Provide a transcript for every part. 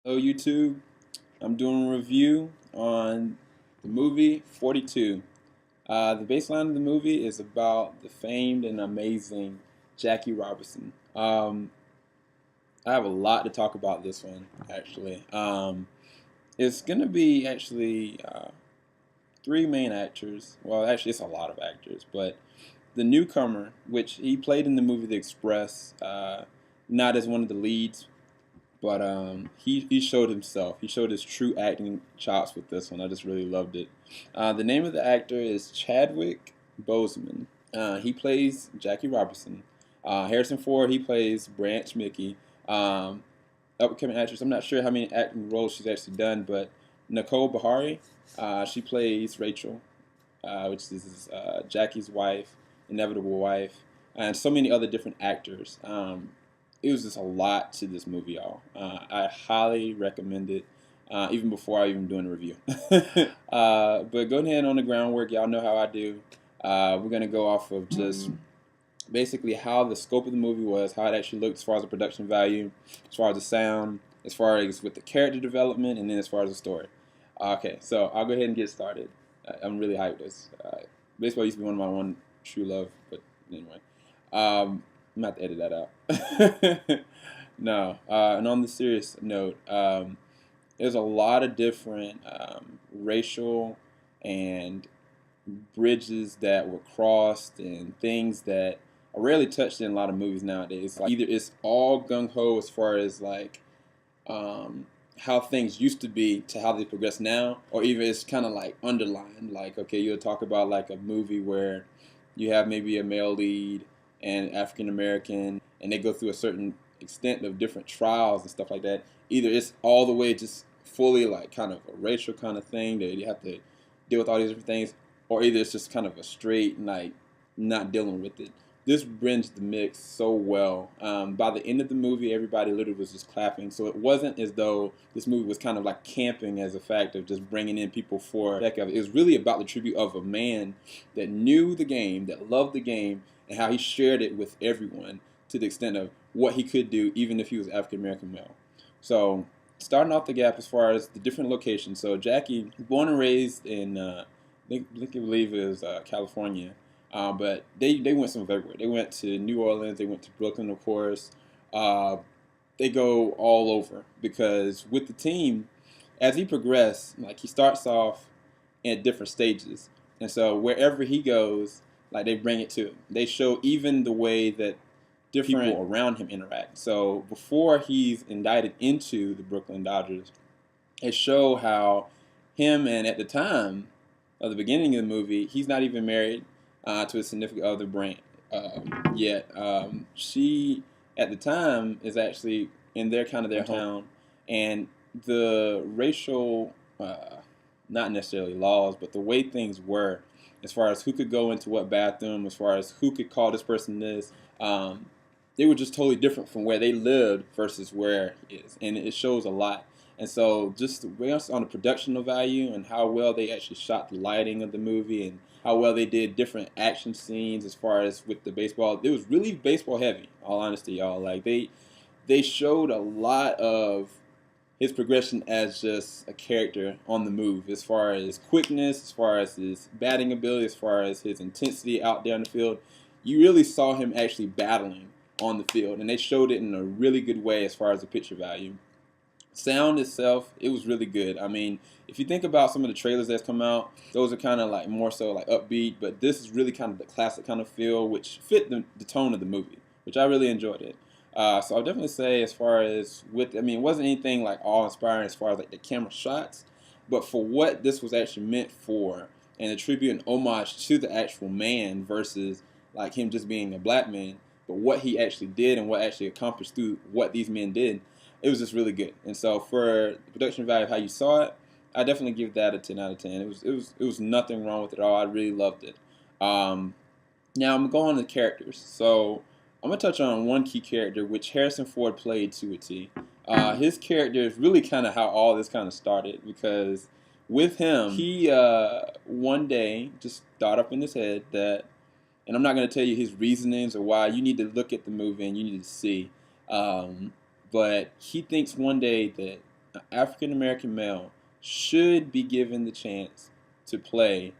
Hello, YouTube. I'm doing a review on the movie 42. The baseline of the movie is about the famed and amazing Jackie Robinson. I have a lot to talk about this one, actually. It's going to be actually three main actors. Well, actually, it's a lot of actors, but the newcomer, which he played in the movie The Express, not as one of the leads, but he showed himself. He showed his true acting chops with this one. I just really loved it. The name of the actor is Chadwick Boseman. He plays Jackie Robinson. Harrison Ford, he plays Branch Rickey. Upcoming actress. I'm not sure how many acting roles she's actually done, but Nicole Beharie, she plays Rachel, which is Jackie's wife, inevitable wife, and so many other different actors. It was just a lot to this movie, y'all. I highly recommend it, even before I even doing a review. But go ahead on the groundwork. Y'all know how I do. We're going to go off of just basically how the scope of the movie was, how it actually looked as far as the production value, as far as the sound, as far as with the character development, and then as far as the story. Okay, so I'll go ahead and get started. I'm really hyped. This baseball used to be one of my one true love, but anyway. I'm gonna have to edit that out. No, and on the serious note, there's a lot of different racial and bridges that were crossed and things that are rarely touched in a lot of movies nowadays. Like either it's all gung ho as far as like how things used to be to how they progress now, or even it's kind of like underlined. Like okay, you'll talk about like a movie where you have maybe a male lead and African American, and they go through a certain extent of different trials and stuff like that. Either it's all the way just fully like kind of a racial kind of thing that you have to deal with all these different things, or either it's just kind of a straight like not dealing with it. This brings the mix so well. By the end of the movie, everybody literally was just clapping. So it wasn't as though this movie was kind of like camping as a fact of just bringing in people for the heck of it. It was really about the tribute of a man that knew the game, that loved the game, and how he shared it with everyone to the extent of what he could do, even if he was African American male. So starting off the gap as far as the different locations. So Jackie, born and raised in, I believe it was California. But they went some everywhere. They went to New Orleans. They went to Brooklyn, of course. They go all over because with the team, as he progressed, like he starts off at different stages, and so wherever he goes, like they bring it to him. They show even the way that different people around him interact. So before he's indicted into the Brooklyn Dodgers, it show how him and at the time of the beginning of the movie, he's not even married to a significant other, Brand. Yet she at the time is actually in their kind of their hometown, and the racial, not necessarily laws, but the way things were, as far as who could go into what bathroom, as far as who could call this person this, they were just totally different from where they lived versus where it is, and it shows a lot. And so just on the production value and how well they actually shot the lighting of the movie and how well they did different action scenes as far as with the baseball. It was really baseball heavy, all honesty, y'all. Like they showed a lot of his progression as just a character on the move, as far as his quickness, as far as his batting ability, as far as his intensity out there in the field. You really saw him actually battling on the field, and they showed it in a really good way as far as the picture value. Sound itself, it was really good. I mean, if you think about some of the trailers that's come out, those are kind of like more so like upbeat, but this is really kind of the classic kind of feel, which fit the tone of the movie, which I really enjoyed it. So I'll definitely say as far as I mean, it wasn't anything like awe-inspiring as far as like the camera shots, but for what this was actually meant for, and a tribute and homage to the actual man versus like him just being a black man, but what he actually did and what actually accomplished through what these men did, it was just really good. And so for the production value of how you saw it, I definitely give that a 10 out of 10. It was nothing wrong with it at all. I really loved it. Now I'm going on to the characters. So I'm gonna touch on one key character, which Harrison Ford played to a T. His character is really kind of how all this kind of started, because with him, he one day just thought up in his head that, and I'm not going to tell you his reasonings or why. You need to look at the movie and you need to see. But he thinks one day that an African-American male should be given the chance to play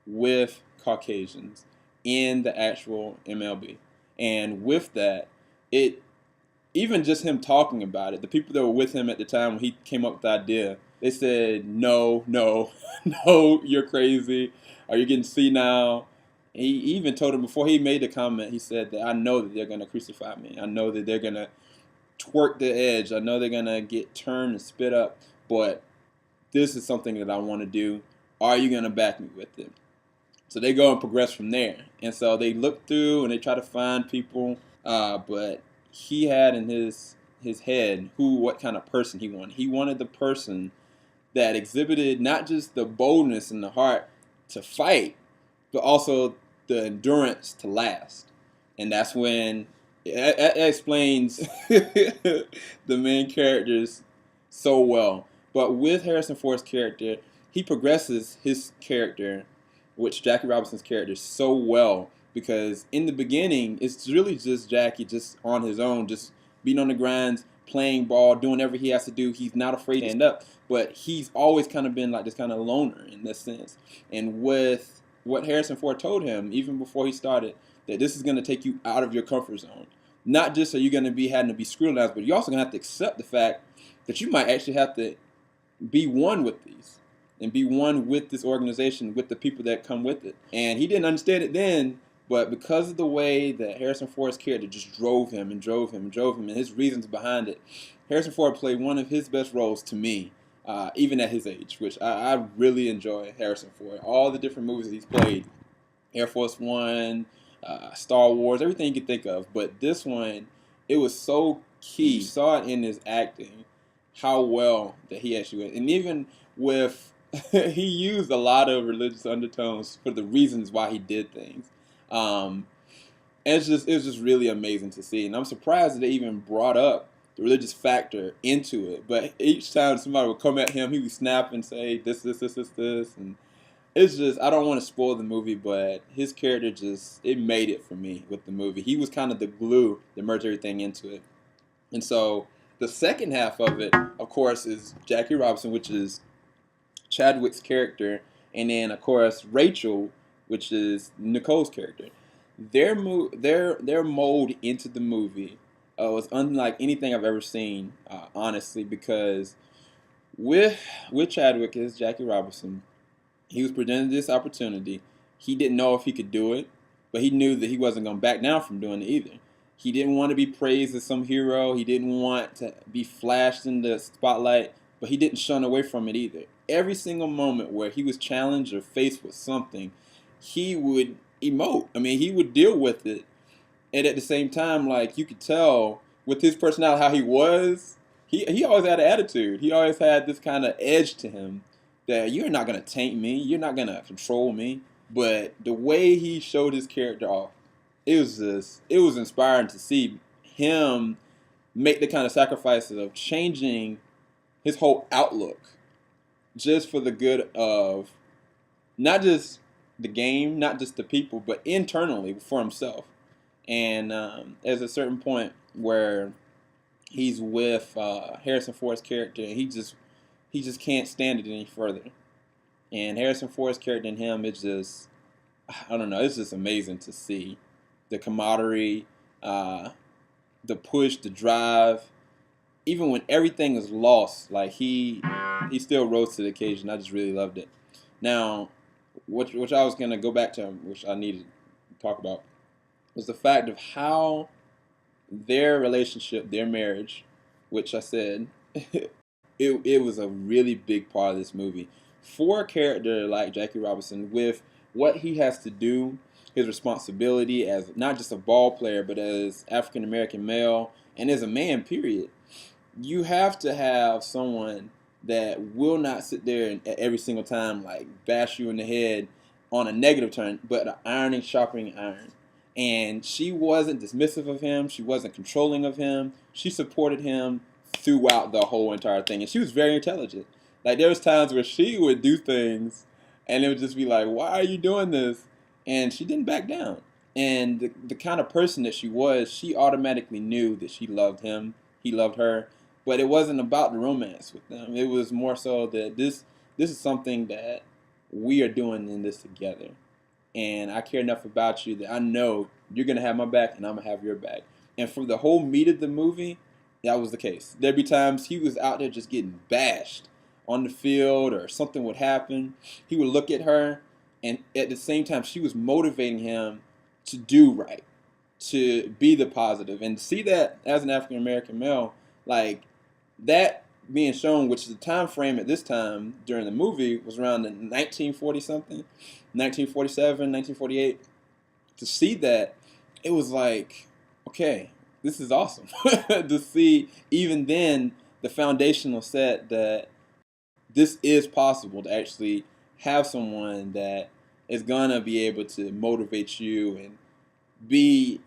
with Caucasians in the actual MLB. And with that, it even just him talking about it, the people that were with him at the time when he came up with the idea, they said, no, no, no, you're crazy. Are you getting senile? He even told him before he made the comment, he said that I know that they're going to crucify me. I know that they're going to twerk the edge. I know they're going to get turned and spit up. But this is something that I want to do. Are you going to back me with it? So they go and progress from there. And so they look through and they try to find people. But he had in his head what kind of person he wanted. He wanted the person that exhibited not just the boldness and the heart to fight, but also the endurance to last. And that's when it explains the main characters so well. But with Harrison Ford's character, he progresses his character, which Jackie Robinson's character, so well, because in the beginning, it's really just Jackie just on his own, just being on the grinds, playing ball, doing whatever he has to do. He's not afraid to stand up, but he's always kind of been like this kind of loner in this sense. And with what Harrison Ford told him, even before he started, that this is going to take you out of your comfort zone. Not just are you going to be having to be scrutinized, but you're also going to have to accept the fact that you might actually have to be one with these and be one with this organization, with the people that come with it. And he didn't understand it then, but because of the way that Harrison Ford's character just drove him and drove him and drove him and his reasons behind it, Harrison Ford played one of his best roles to me, even at his age, which I really enjoy Harrison Ford. All the different movies that he's played, Air Force One, Star Wars, everything you could think of. But this one, it was so key. You saw it in his acting, how well that he actually went. And even with, he used a lot of religious undertones for the reasons why he did things. And it was just really amazing to see. And I'm surprised that they even brought up the religious factor into it. But each time somebody would come at him, he would snap and say, this. And it's just, I don't want to spoil the movie, but his character just, it made it for me with the movie. He was kind of the glue that merged everything into it. And so the second half of it, of course, is Jackie Robinson, which is Chadwick's character. And then, of course, Rachel, which is Nicole's character. Their mold into the movie was unlike anything I've ever seen, honestly, because with Chadwick as Jackie Robinson, he was presented this opportunity. He didn't know if he could do it, but he knew that he wasn't going to back down from doing it either. He didn't want to be praised as some hero. He didn't want to be flashed in the spotlight, but he didn't shun away from it either. Every single moment where he was challenged or faced with something, he would emote. I mean, he would deal with it. And at the same time, like, you could tell with his personality how he was, he always had an attitude. He always had this kind of edge to him that you're not going to taint me. You're not going to control me. But the way he showed his character off, it was inspiring to see him make the kind of sacrifices of changing his whole outlook just for the good of not just the game, not just the people, but internally for himself. And there's a certain point where he's with Harrison Ford's character, and he just can't stand it any further. And Harrison Ford's character and him, it's just, I don't know, it's just amazing to see the camaraderie, the push, the drive. Even when everything is lost, like he still rose to the occasion. I just really loved it. Now, which I was going to go back to, which I needed to talk about, was the fact of how their relationship, their marriage, which I said, it was a really big part of this movie. For a character like Jackie Robinson, with what he has to do, his responsibility as not just a ball player, but as African-American male, and as a man, period, you have to have someone that will not sit there and at every single time like bash you in the head on a negative turn, but an ironing, sharpening iron. And she wasn't dismissive of him. She wasn't controlling of him. She supported him throughout the whole entire thing. And she was very intelligent. Like, there was times where she would do things and it would just be like, why are you doing this? And she didn't back down. And the kind of person that she was, she automatically knew that she loved him. He loved her. but it wasn't about the romance with them. It was more so that this is something that we are doing in this together, and I care enough about you that I know you're gonna have my back and I'm gonna have your back. And for the whole meat of the movie, that was the case. There'd be times he was out there just getting bashed on the field or something would happen. He would look at her, and at the same time, she was motivating him to do right, to be the positive, and to see that as an African American male, like that being shown, which is the time frame at this time during the movie was around the 1940 something, 1947, 1948. To see that, it was like, okay, this is awesome. To see even then the foundational set that this is possible to actually have someone that is gonna be able to motivate you and be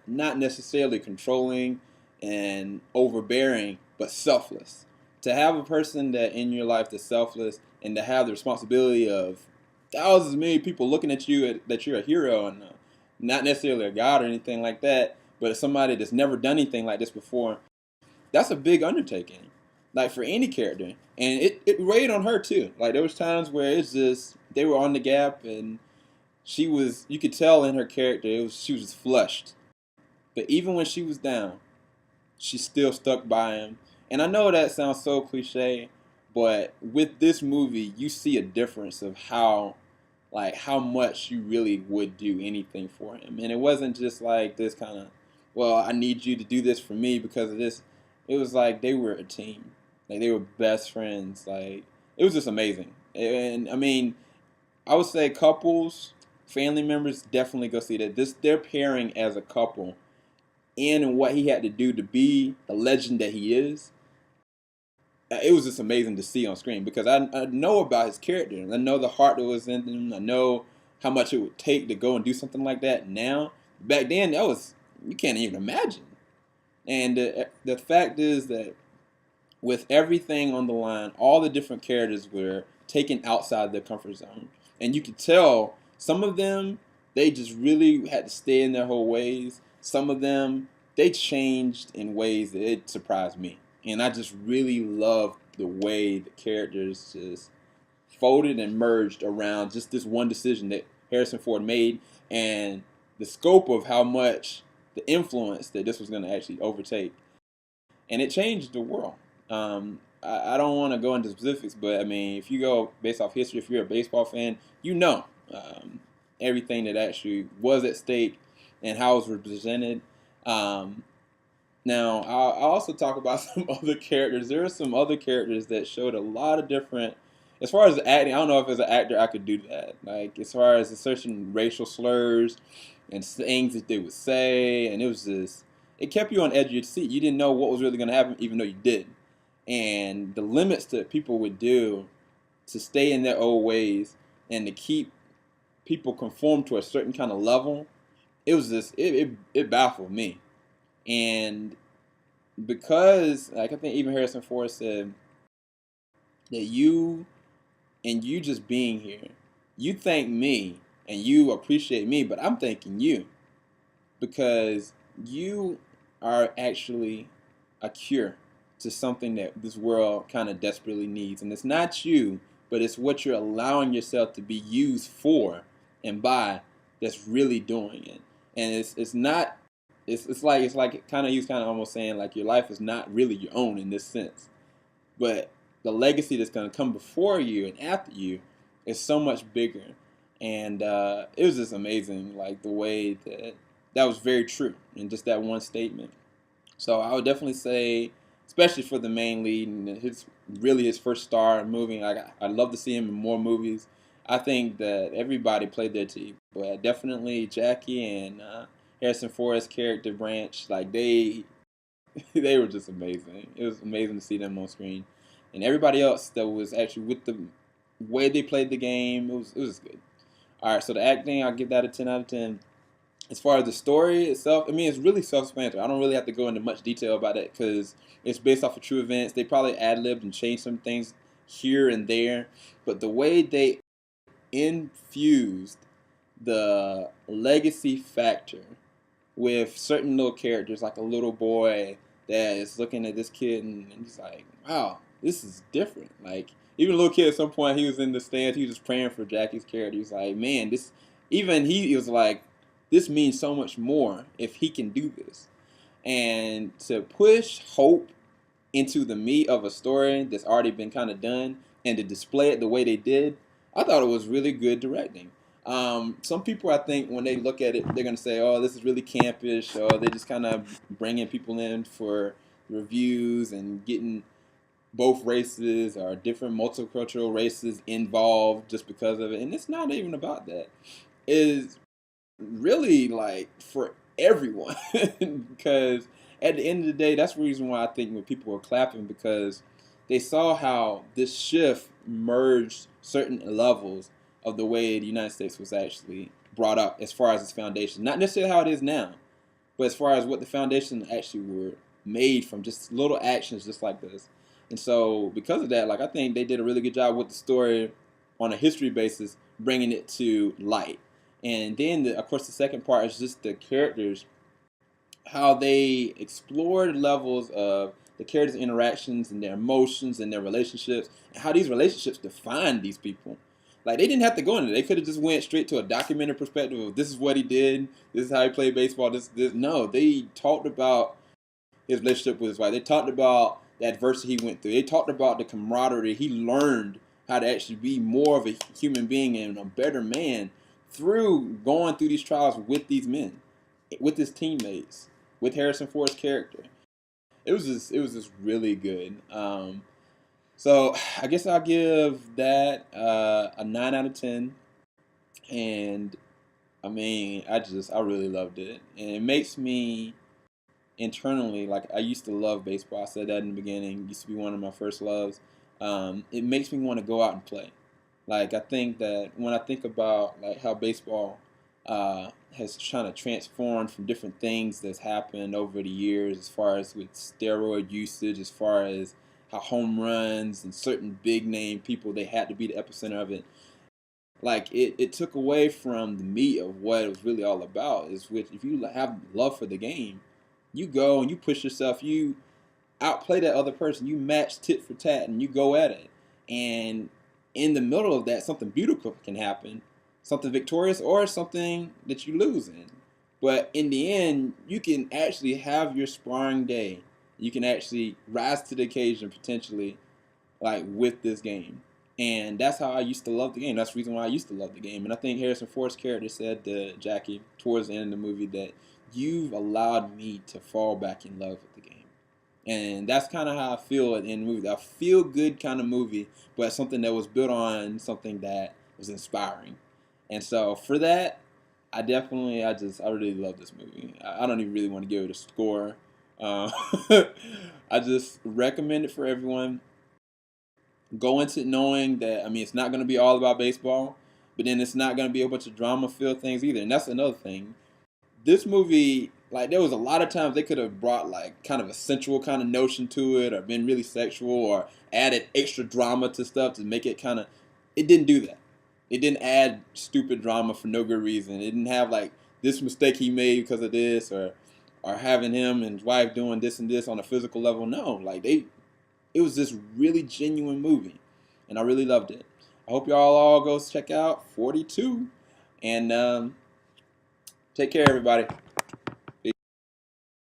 not necessarily controlling and overbearing, but selfless. To have a person that in your life that's selfless and to have the responsibility of thousands of million people looking at you that you're a hero and not necessarily a god or anything like that, but somebody that's never done anything like this before, that's a big undertaking. Like for any character. And it weighed on her too. Like there was times where it's just they were on the gap and she was you could tell in her character she was just flushed. But even when she was down, she still stuck by him. And I know that sounds so cliche, but with this movie, you see a difference of how much she really would do anything for him. And it wasn't just like this kind of, well, I need you to do this for me because of this. It was like they were a team. Like they were best friends. Like it was just amazing. And I mean, I would say couples, family members definitely go see that. They're pairing as a couple and what he had to do to be the legend that he is, it was just amazing to see on screen because I know about his character. I know the heart that was in him. I know how much it would take to go and do something like that now. Back then, that was, you can't even imagine. And the fact is that with everything on the line, all the different characters were taken outside their comfort zone. And you could tell some of them, they just really had to stay in their whole ways. Some of them, they changed in ways that it surprised me. And I just really loved the way the characters just folded and merged around just this one decision that Harrison Ford made and the scope of how much the influence that this was going to actually overtake. And it changed the world. I don't want to go into specifics, but I mean, if you go based off history, if you're a baseball fan, you know everything that actually was at stake and how it was represented. Now, I'll also talk about some other characters. There are some other characters that showed a lot of different. As far as acting, I don't know if as an actor I could do that. Like as far as certain racial slurs and things that they would say, and it was just it kept you on edge of your seat. You didn't know what was really going to happen, even though you did. And the limits that people would do to stay in their old ways and to keep people conform to a certain kind of level, it was just it baffled me. And because like I think even Harrison Ford said that you just being here, you thank me and you appreciate me, but I'm thanking you because you are actually a cure to something that this world kind of desperately needs. And it's not you, but it's what you're allowing yourself to be used for and by that's really doing it. And it's not it's like kind of he's kind of almost saying like your life is not really your own in this sense, but the legacy that's going to come before you and after you is so much bigger. And it was just amazing, like the way that was very true in just that one statement. So I would definitely say, especially for the main lead and his first star movie, like I'd love to see him in more movies. I think that everybody played their team, but definitely Jackie and Harrison Ford's character Branch, like they were just amazing. It was amazing to see them on screen, and everybody else that was actually with the way they played the game, it was good. All right, so the acting, I'll give that a 10 out of 10. As far as the story itself, I mean, it's really self-explanatory. I don't really have to go into much detail about it because it's based off of true events. They probably ad-libbed and changed some things here and there, but the way they infused the legacy factor with certain little characters, like a little boy that is looking at this kid and he's like, wow, this is different. Like, even a little kid at some point, he was in the stands, he was just praying for Jackie's character. He was like, man, this, even he was like, this means so much more if he can do this. And to push hope into the meat of a story that's already been kind of done and to display it the way they did, I thought it was really good directing. Some people, I think, when they look at it, they're going to say, oh, this is really campish, or they're just kind of bringing people in for reviews and getting both races or different multicultural races involved just because of it. And it's not even about that. It's really like for everyone because at the end of the day, that's the reason why I think when people were clapping, because they saw how this shift merged certain levels of the way the United States was actually brought up as far as its foundation. Not necessarily how it is now, but as far as what the foundation actually were made from, just little actions just like this. And so because of that, like, I think they did a really good job with the story on a history basis, bringing it to light. And then, of course, the second part is just the characters, how they explored levels of the characters' interactions and their emotions and their relationships, and how these relationships define these people. Like, they didn't have to go into it. They could have just went straight to a documentary perspective of this is what he did, this is how he played baseball, this. No, they talked about his relationship with his wife. They talked about the adversity he went through. They talked about the camaraderie. He learned how to actually be more of a human being and a better man through going through these trials with these men, with his teammates, with Harrison Ford's character. It was just really good. So I guess I'll give that a 9 out of 10. And I mean, I really loved it, and it makes me internally, like, I used to love baseball. I said that in the beginning. It used to be one of my first loves. It makes me want to go out and play. Like, I think that when I think about like how baseball has trying to transform from different things that's happened over the years, as far as with steroid usage, as far as how home runs and certain big name people, they had to be the epicenter of it. Like, it took away from the meat of what it was really all about. Is which, if you have love for the game, you go and you push yourself, you outplay that other person, you match tit for tat, and you go at it. And in the middle of that, something beautiful can happen, something victorious or something that you lose in. But in the end, you can actually have your sparring day. You can actually rise to the occasion potentially, like, with this game. And that's how I used to love the game. That's the reason why I used to love the game. And I think Harrison Ford's character said to Jackie towards the end of the movie that you've allowed me to fall back in love with the game. And that's kind of how I feel in the movie. A feel-good kind of movie, but something that was built on something that was inspiring. And so for that, I really love this movie. I don't even really want to give it a score. I just recommend it for everyone. Go into it knowing that, I mean, it's not going to be all about baseball, but then it's not going to be a bunch of drama-filled things either. And that's another thing. This movie, like, there was a lot of times they could have brought like kind of a sensual kind of notion to it, or been really sexual, or added extra drama to stuff to make it kind of. It didn't do that. It didn't add stupid drama for no good reason. It didn't have like this mistake he made because of this, or having him and his wife doing this and this on a physical level. No, like, it was this really genuine movie, and I really loved it. I hope y'all all go check out 42, and take care, everybody.